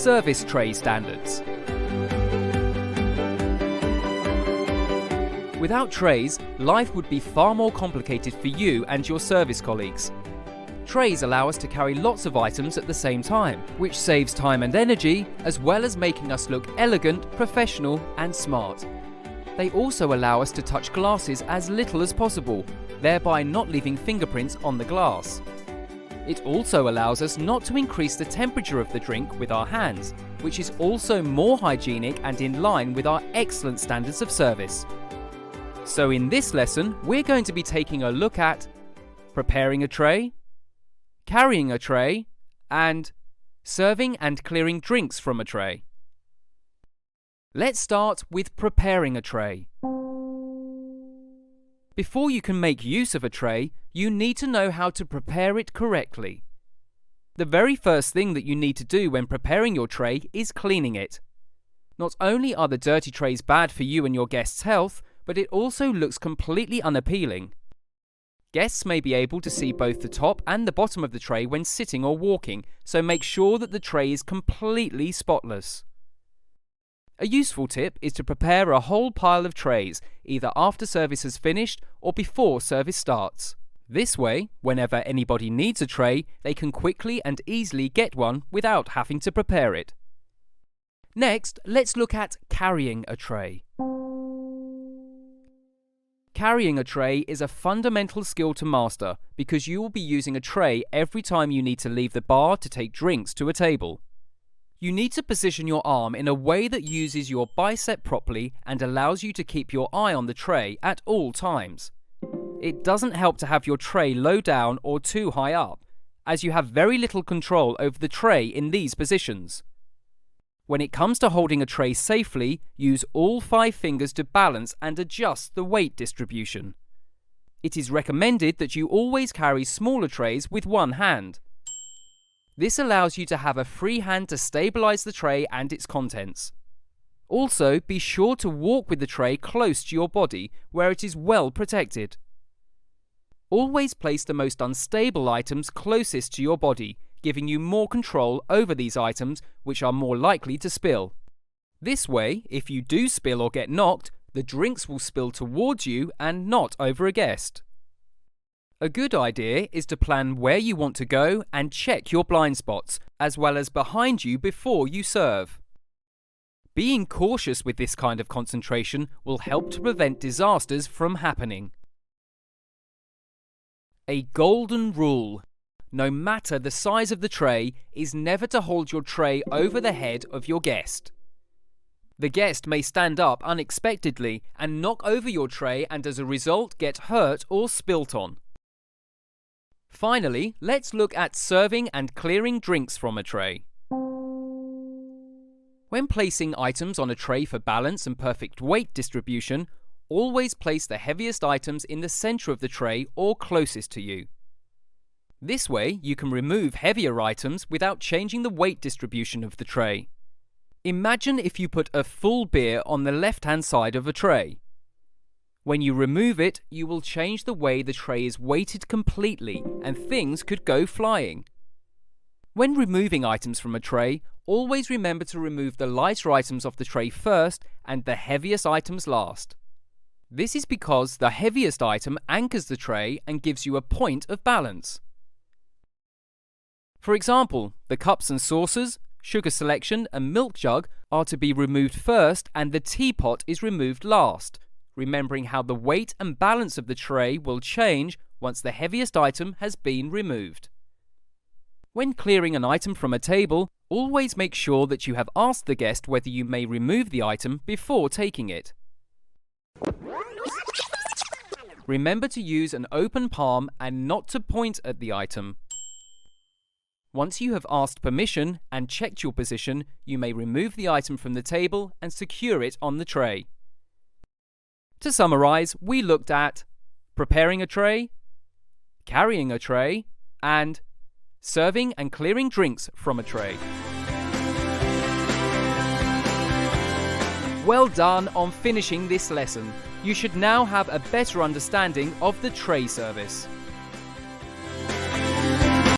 service tray standards. Without trays, life would be far more complicated for you and your service colleagues. Trays allow us to carry lots of items at the same time, which saves time and energy, as well as making us look elegant, professional, and smart. They also allow us to touch glasses as little as possible, thereby not leaving fingerprints on the glass. It also allows us not to increase the temperature of the drink with our hands, which is also more hygienic and in line with our excellent standards of service. So in this lesson, we're going to be taking a look at preparing a tray, carrying a tray, and serving and clearing drinks from a tray. Let's start with preparing a tray. Before you can make use of a tray, you need to know how to prepare it correctly. The very first thing that you need to do when preparing your tray is cleaning it. Not only are the dirty trays bad for you and your guests' health, but it also looks completely unappealing. Guests may be able to see both the top and the bottom of the tray when sitting or walking, so make sure that the tray is completely spotless. A useful tip is to prepare a whole pile of trays, either after service has finished or before service starts. This way, whenever anybody needs a tray, they can quickly and easily get one without having to prepare it. Next, let's look at carrying a tray. Carrying a tray is a fundamental skill to master because you will be using a tray every time you need to leave the bar to take drinks to a table. You need to position your arm in a way that uses your bicep properly and allows you to keep your eye on the tray at all times. It doesn't help to have your tray low down or too high up, as you have very little control over the tray in these positions. When it comes to holding a tray safely, use all 5 fingers to balance and adjust the weight distribution. It is recommended that you always carry smaller trays with one hand. This allows you to have a free hand to stabilize the tray and its contents. Also, be sure to walk with the tray close to your body, where it is well protected. Always place the most unstable items closest to your body, giving you more control over these items, which are more likely to spill. This way, if you do spill or get knocked, the drinks will spill towards you and not over a guest. A good idea is to plan where you want to go and check your blind spots, as well as behind you before you serve. Being cautious with this kind of concentration will help to prevent disasters from happening. A golden rule, no matter the size of the tray, is never to hold your tray over the head of your guest. The guest may stand up unexpectedly and knock over your tray and as a result get hurt or spilt on. Finally, let's look at serving and clearing drinks from a tray. When placing items on a tray for balance and perfect weight distribution, always place the heaviest items in the center of the tray or closest to you. This way, you can remove heavier items without changing the weight distribution of the tray. Imagine if you put a full beer on the left-hand side of a tray. When you remove it, you will change the way the tray is weighted completely and things could go flying. When removing items from a tray, always remember to remove the lighter items off the tray first and the heaviest items last. This is because the heaviest item anchors the tray and gives you a point of balance. For example, the cups and saucers, sugar selection and milk jug are to be removed first and the teapot is removed last, remembering how the weight and balance of the tray will change once the heaviest item has been removed. When clearing an item from a table, always make sure that you have asked the guest whether you may remove the item before taking it. Remember to use an open palm and not to point at the item. Once you have asked permission and checked your position, you may remove the item from the table and secure it on the tray. To summarize, we looked at preparing a tray, carrying a tray, and serving and clearing drinks from a tray. Well done on finishing this lesson. You should now have a better understanding of the tray service.